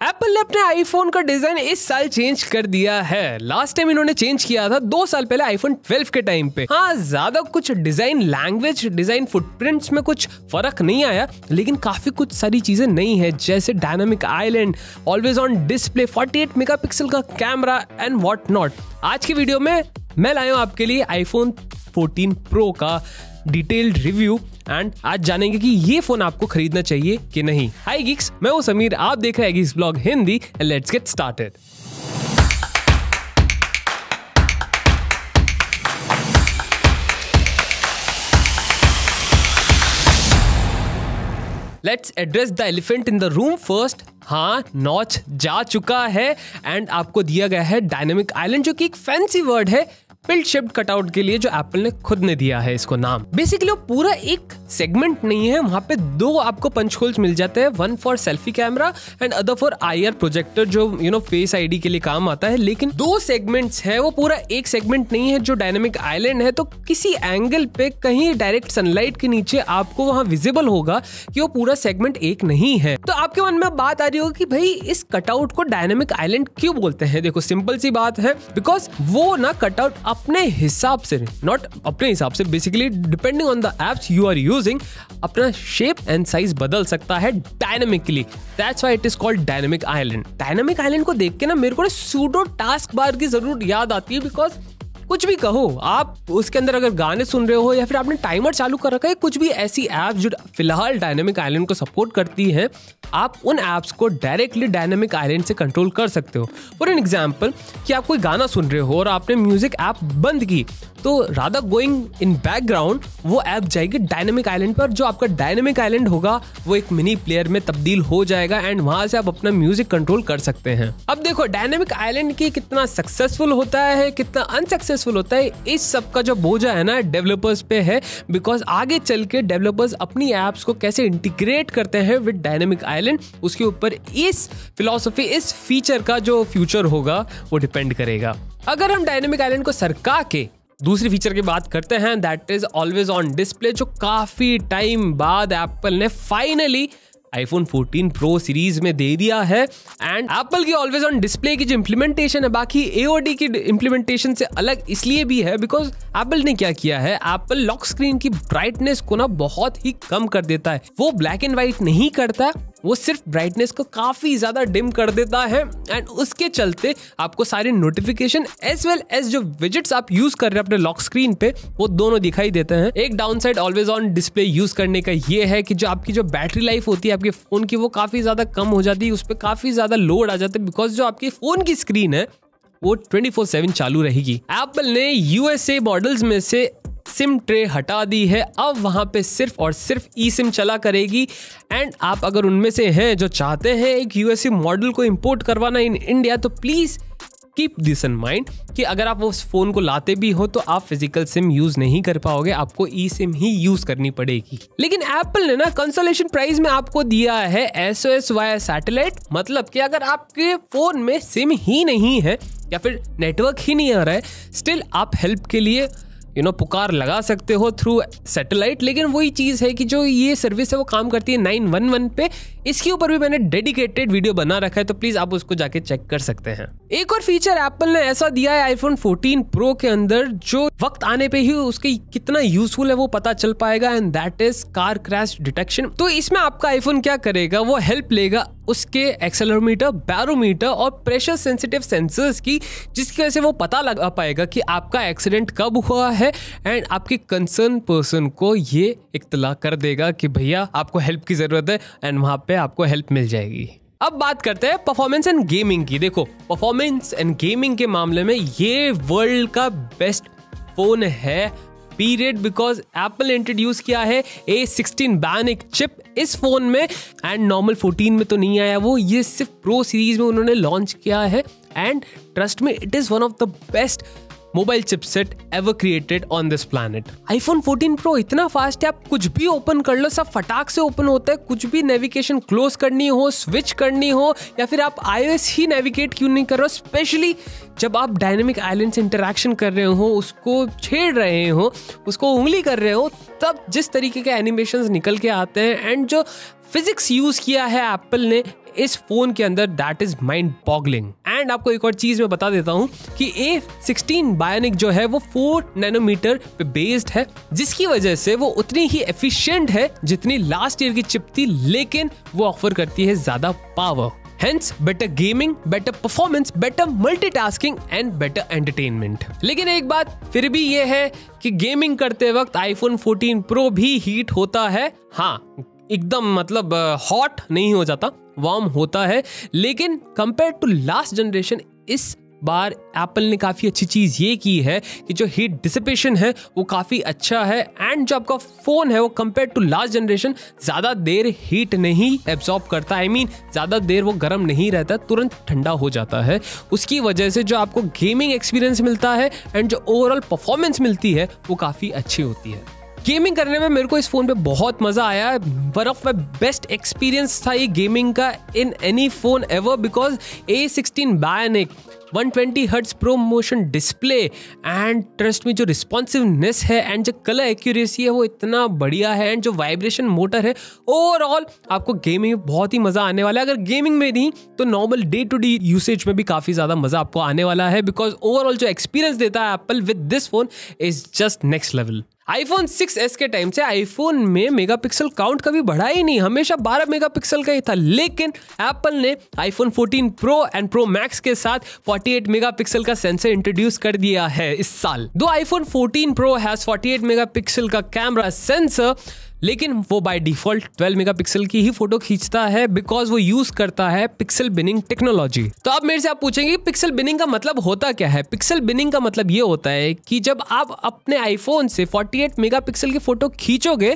Apple ने अपने iPhone का डिजाइन इस साल चेंज कर दिया है। लास्ट टाइम इन्होंने चेंज किया था 2 साल पहले आईफोन 12 के टाइम पे। हाँ, ज्यादा कुछ डिजाइन लैंग्वेज, डिजाइन फुटप्रिंट्स में कुछ फर्क नहीं आया, लेकिन काफी कुछ सारी चीजें नई है, जैसे dynamic island, always on display, 48 megapixel का कैमरा एंड व्हाट नॉट। आज की वीडियो में मैं लाया हूं आपके लिए आईफोन 14 प्रो का डिटेल्ड रिव्यू एंड आज जानेंगे कि ये फोन आपको खरीदना चाहिए कि नहीं। हाय गीक्स, मैं हूं समीर, आप देख रहे हैं Geeks blog Hindi and let's get started. Let's address the elephant in the room first. हाँ, नॉच जा चुका है एंड आपको दिया गया है डायनामिक आइलैंड, जो कि एक फैंसी वर्ड है टिल्ट शेप्ड कटआउट के लिए, जो एप्पल ने खुद ने दिया है इसको नाम। बेसिकली वो पूरा एक सेगमेंट नहीं है, वहां पे 2 आपको पंच होल्स मिल जाते हैं, one for selfie camera and other for IR projector, जो फेस ID के लिए काम आता है। लेकिन 2 सेगमेंट्स है, वो पूरा एक सेगमेंट नहीं है जो डायनामिक आइलैंड है। तो किसी एंगल पे कहीं डायरेक्ट सनलाइट के नीचे आपको वहां विजिबल होगा कि वो पूरा सेगमेंट एक नहीं है। तो आपके मन में बात आ रही होगी कि भाई इस कटआउट को डायनामिक आइलैंड क्यों बोलते हैं। देखो, सिंपल सी बात है, बिकॉज वो ना कटआउट अपने हिसाब से, नॉट अपने हिसाब से, basically depending on the apps you are using, अपना शेप एंड साइज बदल सकता है dynamically. That's why it is called Dynamic Island. Dynamic Island को देख के ना मेरे को सूडो टास्क बार की जरूर याद आती है, बिकॉज कुछ भी कहो आप, उसके अंदर अगर गाने सुन रहे हो या फिर आपने टाइमर चालू कर रखा है, कुछ भी ऐसी ऐप्स जो फिलहाल डायनामिक आइलैंड को सपोर्ट करती है, आप उन ऐप्स को डायरेक्टली डायनामिक आइलैंड से कंट्रोल कर सकते हो। फॉर एन एग्जांपल कि आप कोई गाना सुन रहे हो और आपने म्यूजिक ऐप बंद की, तो रादर गोइंग इन बैकग्राउंड वो ऐप जाएगी डायनामिक आइलैंड पर। जो आपका डायनामिक आइलैंड होगा वो एक मिनी प्लेयर में तब्दील हो जाएगा एंड वहां से आप अपना म्यूजिक कंट्रोल कर सकते हैं। अब देखो, डायनामिक आइलैंड की कितना सक्सेसफुल होता है, कितना अनसक्सेसफुल होता है, इस सब का जो बोझा है ना डेवलपर्स पे है। बिकॉज आगे चल के डेवलपर्स अपनी एप्स को कैसे इंटीग्रेट करते हैं विद डायनामिक आइलैंड, उसके ऊपर इस फिलॉसफी, इस फीचर का जो फ्यूचर होगा वो डिपेंड करेगा। अगर हम डायनामिक आइलैंड को सरका के दूसरी फीचर की बात करते हैं, that is always on display, जो काफी टाइम बाद एप्पल ने फाइनली आईफोन 14 प्रो सीरीज में दे दिया है। एंड एप्पल की ऑलवेज ऑन डिस्प्ले की जो इम्प्लीमेंटेशन है बाकी AOD की इम्प्लीमेंटेशन से अलग इसलिए भी है बिकॉज एप्पल ने क्या किया है, एप्पल लॉक स्क्रीन की ब्राइटनेस को ना बहुत ही कम कर देता है। वो ब्लैक एंड व्हाइट नहीं करता, वो सिर्फ ब्राइटनेस को काफी ज्यादा डिम कर देता है एंड उसके चलते आपको सारे नोटिफिकेशन एज वेल एज जो विजेट्स आप यूज कर रहे हैं अपने लॉक स्क्रीन पे, वो दोनों दिखाई देते हैं। एक downside always on display use करने का ये है कि जो आपकी जो बैटरी लाइफ होती है आपके फोन की, वो काफी ज्यादा कम हो जाती है, उस पर काफी ज्यादा लोड आ जाता है, बिकॉज जो आपके फोन की स्क्रीन है वो 24/7 चालू रहेगी। एप्पल ने USA मॉडल्स में से सिम ट्रे हटा दी है, अब वहां पे सिर्फ और सिर्फ ई सिम चला करेगी। एंड आप अगर उनमें से हैं जो चाहते हैं एक USA मॉडल को इंपोर्ट करवाना इन इंडिया, तो please keep this in mind कि अगर आप उस फोन को लाते भी हो तो आप फिजिकल सिम यूज नहीं कर पाओगे, आपको ई सिम ही यूज करनी पड़ेगी। लेकिन एप्पल ने ना कंसोलेशन प्राइस में आपको दिया है SOS वाया सैटेलाइट, मतलब कि अगर आपके फोन में सिम ही नहीं है या फिर नेटवर्क ही नहीं आ रहा है, स्टिल आप हेल्प के लिए पुकार लगा सकते हो थ्रू सैटेलाइट। लेकिन वही चीज है कि जो ये सर्विस है वो काम करती है 911 पे। इसके ऊपर भी मैंने डेडिकेटेड वीडियो बना रखा है, तो प्लीज आप उसको जाके चेक कर सकते हैं। एक और फीचर एप्पल ने ऐसा दिया है आईफोन 14 प्रो के अंदर, जो वक्त आने पे ही उसके कितना यूजफुल है वो पता चल पाएगा, and that is car crash detection. तो इसमें आपका आईफोन क्या करेगा, वो हेल्प लेगा उसके एक्सेलेरोमीटर, बैरोमीटर और प्रेशर सेंसिटिव सेंसर्स की, जिसकी वजह से वो पता लगा पाएगा कि आपका एक्सीडेंट कब हुआ है एंड आपके कंसर्न पर्सन को ये इत्तला कर देगा कि भैया आपको हेल्प की जरूरत है, एंड वहां पे आपको हेल्प मिल जाएगी। अब बात करते हैं परफॉर्मेंस एंड गेमिंग की। देखो, परफॉर्मेंस एंड गेमिंग के मामले में ये वर्ल्ड का बेस्ट फोन है पीरियड, बिकॉज एप्पल ने इंट्रोड्यूस किया है A16 Bionic चिप इस फोन में, एंड नॉर्मल 14 में तो नहीं आया वो, ये सिर्फ प्रो सीरीज में उन्होंने लॉन्च किया है। एंड ट्रस्ट में, it is one of the best mobile chipset ever created on this planet. IPhone 14 pro इतना फास्ट है, आप कुछ भी ओपन कर लो सब फटाक से ओपन होता है। कुछ भी नेविगेशन क्लोज करनी हो, स्विच करनी हो, या फिर आप iOS ही नेविगेट क्यों नहीं कर रहे हो, स्पेशली जब आप डायनेमिक आइलैंड से इंटरेक्शन कर रहे हो, उसको छेड़ रहे हो, उसको उंगली कर रहे हो, तब जिस तरीके के एनिमेशंस निकल के आते हैं एंड जो फिजिक्स यूज किया है एप्पल ने इस फोन के अंदर that is mind boggling. And आपको एक और चीज मैं बता देता हूं कि A16 Bionic जो है वो 4 नैनोमीटर पे बेस्ड है, जिसकी वजह से वो उतनी ही एफिशिएंट है जितनी लास्ट ईयर की चिप थी, लेकिन वो ऑफर करती है ज्यादा power. Hence, better gaming, better performance, better multitasking and better entertainment। लेकिन एक बात फिर भी ये है कि गेमिंग करते वक्त iPhone 14 Pro भी हीट होता है। हाँ, एकदम मतलब हॉट नहीं हो जाता, वार्म होता है, लेकिन कंपेयर टू लास्ट जनरेशन इस बार एप्पल ने काफ़ी अच्छी चीज़ ये की है कि जो हीट डिसिपेशन है वो काफ़ी अच्छा है। एंड जो आपका फ़ोन है वो कंपेयर टू लास्ट जनरेशन ज़्यादा देर हीट नहीं एब्जॉर्ब करता, आई मीन ज़्यादा देर वो गर्म नहीं रहता, तुरंत ठंडा हो जाता है। उसकी वजह से जो आपको गेमिंग एक्सपीरियंस मिलता है एंड जो ओवरऑल परफॉर्मेंस मिलती है वो काफ़ी अच्छी होती है। गेमिंग करने में मेरे को इस फोन पे बहुत मजा आया। One of my best experience था ये गेमिंग का in any phone ever, because A16 Bionic 120 Hz pro motion display and trust में जो रिस्पॉन्सिवनेस है एंड जो कलर एक्यूरेसी है वो इतना बढ़िया है, एंड जो वाइब्रेशन मोटर है, ओवरऑल आपको गेमिंग में बहुत ही मजा आने वाला है। अगर गेमिंग में नहीं तो normal day to day usage में भी काफी ज्यादा मजा आपको आने वाला है, बिकॉज ओवरऑल जो एक्सपीरियंस देता है Apple with this phone is just next level. iPhone 6s के टाइम से आईफोन में मेगापिक्सल काउंट कभी बढ़ा ही नहीं, हमेशा 12 मेगापिक्सल का ही था, लेकिन एप्पल ने iPhone 14 Pro and Pro Max के साथ 48 मेगापिक्सल का सेंसर इंट्रोड्यूस कर दिया है इस साल। दो iPhone 14 Pro हैज 48 मेगापिक्सल का कैमरा सेंसर, लेकिन वो बाय डिफॉल्ट 12 मेगापिक्सल की ही फोटो खींचता है, बिकॉज वो यूज करता है पिक्सल बिनिंग टेक्नोलॉजी। तो अब मेरे से आप पूछेंगे पिक्सल बिनिंग का मतलब होता क्या है? पिक्सल बिनिंग का मतलब ये होता है कि जब आप अपने आईफोन से 48 मेगापिक्सल की फोटो खींचोगे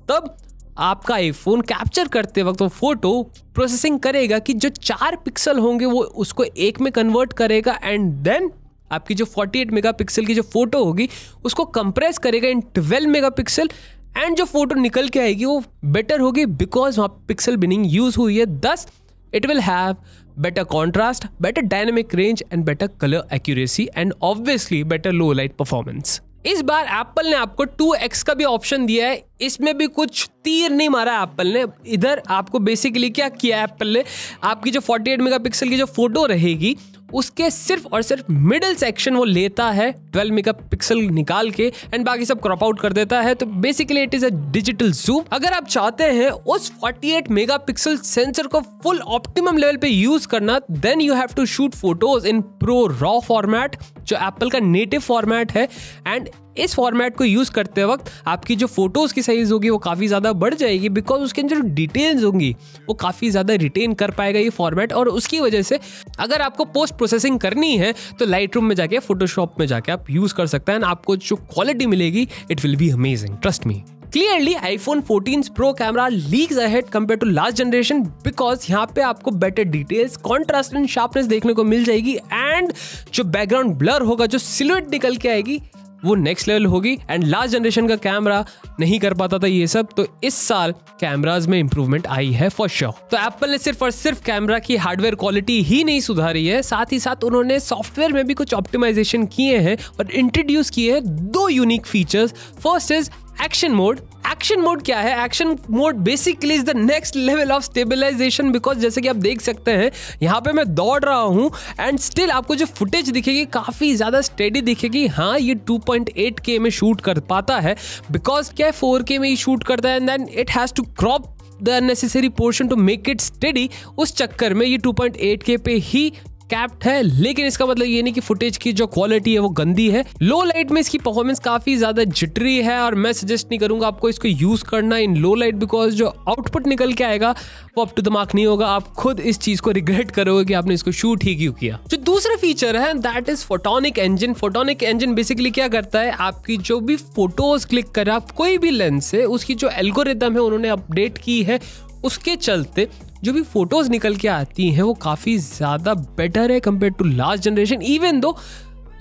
तब आपका आईफोन कैप्चर करते वक्त वो फोटो प्रोसेसिंग करेगा कि जो 4 पिक्सल होंगे वो उसको 1 में कन्वर्ट करेगा, एंड देन आपकी जो 48 मेगापिक्सल की जो फोटो होगी उसको कंप्रेस करेगा इन 12 मेगापिक्सल, एंड जो फोटो निकल के आएगी वो बेटर होगी बिकॉज वहाँ पिक्सल बिनिंग यूज हुई है। Thus it will have better contrast, better dynamic range and better colour accuracy and obviously better low light performance. इस बार एप्पल ने आपको 2x का भी ऑप्शन दिया है, इसमें भी कुछ तीर नहीं मारा एप्पल ने। इधर आपको बेसिकली क्या किया एप्पल ने, आपकी जो 48 मेगापिक्सल की जो फोटो रहेगी उसके सिर्फ और सिर्फ मिडिल सेक्शन वो लेता है 12 मेगापिक्सल निकाल के एंड बाकी सब क्रॉप आउट कर देता है। तो basically it is a digital zoom. अगर आप चाहते हैं उस 48 मेगापिक्सल सेंसर को फुल ऑप्टिमम लेवल पे यूज करना, then you have to shoot photos in ProRAW format, जो एप्पल का नेटिव फॉर्मेट है। एंड इस फॉर्मेट को यूज करते वक्त आपकी जो फोटोज की साइज होगी वो काफी ज्यादा बढ़ जाएगी, बिकॉज उसके अंदर जो डिटेल्स होंगी वो काफी ज्यादा रिटेन कर पाएगा ये फॉर्मेट। और उसकी वजह से अगर आपको पोस्ट प्रोसेसिंग करनी है तो लाइटरूम में जाके, फोटोशॉप में जाके आप यूज कर सकते हैं, आपको जो क्वालिटी मिलेगी it will be amazing, trust me. Clearly, iPhone 14 Pro camera leagues ahead compared to last generation because यहाँ पे आपको better details, contrast and sharpness देखने को मिल जाएगी, and जो background blur होगा, जो silhouette निकल के आएगी वो नेक्स्ट लेवल होगी। एंड लास्ट जनरेशन का कैमरा नहीं कर पाता था ये सब, तो इस साल कैमराज में इंप्रूवमेंट आई है फॉर श्योर। तो एप्पल ने सिर्फ और सिर्फ कैमरा की हार्डवेयर क्वालिटी ही नहीं सुधारी है, साथ ही साथ उन्होंने सॉफ्टवेयर में भी कुछ ऑप्टिमाइजेशन किए हैं और इंट्रोड्यूस किए हैं 2 unique features. First is action mode. Action mode क्या है? Action mode basically is the next level of stabilisation, because जैसे कि आप देख सकते हैं यहाँ पे मैं दौड़ रहा हूँ एंड स्टिल आपको जो फुटेज दिखेगी काफी ज्यादा स्टेडी दिखेगी। हाँ, ये 2.8K में शूट कर पाता है, बिकॉज क्या 4K में ही शूट करता है and then it has to crop the necessary portion to make it steady. उस चक्कर में ये 2.8K पे ही कैप्ड है, लेकिन इसका मतलब ये नहीं कि फुटेज की जो क्वालिटी है वो गंदी है। लो लाइट में इसकी परफॉर्मेंस काफी ज्यादा जिटरी है और मैं सजेस्ट नहीं करूंगा आपको इसको यूज करना इन लो लाइट, बिकॉज जो आउटपुट निकल के आएगा वो अप टू द मार्क नहीं होगा। आप खुद इस चीज को रिग्रेट करोगे कि आपने इसको शूट ही क्यों किया। जो दूसरा फीचर है that is photonic engine. Photonic engine basically क्या करता है, आपकी जो भी फोटोज क्लिक कर आप कोई भी लेंस से, उसकी जो एल्गोरिथम है उन्होंने अपडेट की है, उसके चलते जो भी फोटोज निकल के आती हैं वो काफी ज्यादा बेटर है compare to last generation. Even दो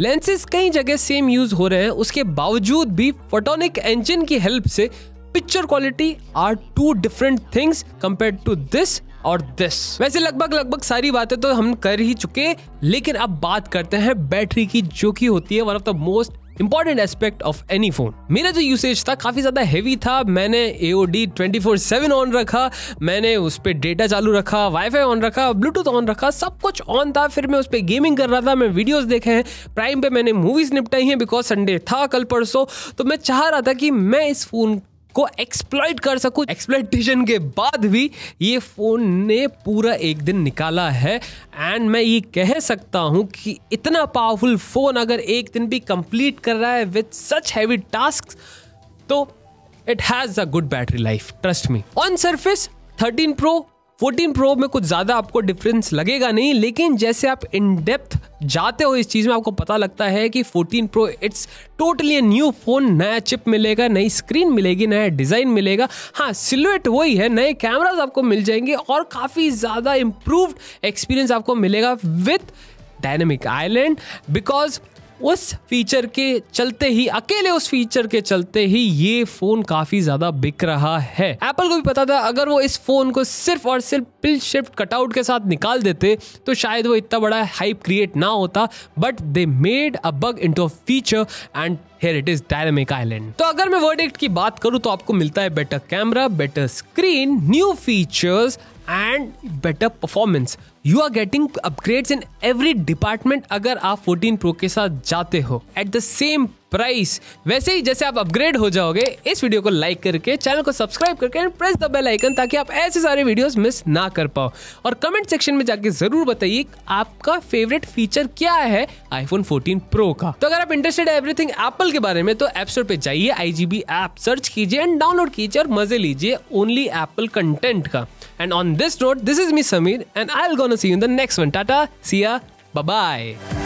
लेंसेज कई जगह सेम यूज हो रहे हैं, उसके बावजूद भी फोटोनिक इंजन की हेल्प से picture quality are 2 different things compare to this और दिस। वैसे लगभग सारी बातें तो हम कर ही चुके, लेकिन अब बात करते हैं बैटरी की, जो कि होती है one of the most important aspect of any phone. मेरा जो यूसेज था काफी ज्यादा हेवी था। मैंने AOD 24/7 ऑन रखा, मैंने उस पर डेटा चालू रखा, वाईफाई ऑन रखा, ब्लूटूथ ऑन रखा, सब कुछ ऑन था। फिर मैं उस पर गेमिंग कर रहा था, मैं वीडियोस देखे हैं, प्राइम पे मैंने मूवीज निपटाई हैं बिकॉज संडे था कल परसों। तो मैं चाह रहा था कि मैं इस फोन को एक्सप्लॉइट कर सकूं। एक्सप्लॉइटेशन के बाद भी ये फोन ने पूरा एक दिन निकाला है एंड मैं ये कह सकता हूं कि इतना पावरफुल फोन अगर एक दिन भी कंप्लीट कर रहा है विद सच हैवी टास्क तो it has a good battery life, trust me. On surface 13 Pro 14 Pro में कुछ ज़्यादा आपको डिफरेंस लगेगा नहीं, लेकिन जैसे आप इन डेप्थ जाते हो इस चीज़ में आपको पता लगता है कि 14 Pro it's totally new phone. नया चिप मिलेगा, नई स्क्रीन मिलेगी, नया डिज़ाइन मिलेगा। हाँ, सिलुएट वही है, नए कैमराज आपको मिल जाएंगे और काफ़ी ज़्यादा इम्प्रूव्ड एक्सपीरियंस आपको मिलेगा विथ डायनेमिक आइलैंड। बिकॉज उस फीचर के चलते ही, अकेले उस फीचर के चलते ही ये फोन काफी ज्यादा बिक रहा है। एप्पल को भी पता था अगर वो इस फोन को सिर्फ और सिर्फ पिल शिफ्ट कटआउट के साथ निकाल देते तो शायद वो इतना बड़ा हाइप क्रिएट ना होता, but they made a bug into a feature and here it is dynamic island। तो अगर मैं वर्डिक्ट की बात करूं तो आपको मिलता है better camera, better screen, new features and better performance. You are getting upgrades in every department अगर आप 14 Pro के साथ जाते हो एट द सेम प्राइस। वैसे ही जैसे आप अपग्रेड हो जाओगे, इस वीडियो को लाइक करके, चैनल को सब्सक्राइब करके and press the bell icon ताकि आप ऐसे सारे वीडियोस मिस ना कर पाओ। और कमेंट सेक्शन में जाके जरूर बताइए आपका फेवरेट फीचर क्या है iPhone 14 Pro का। तो अगर आप इंटरेस्टेड है एवरीथिंग एप्पल के बारे में तो ऐप स्टोर पे जाइए, IGB ऐप सर्च कीजिए एंड डाउनलोड कीजिए और मजे लीजिए ओनली एप्पल कंटेंट का। And on this note, this is me Samir and I'll gonna see you in the next one. Tata, see ya, bye bye.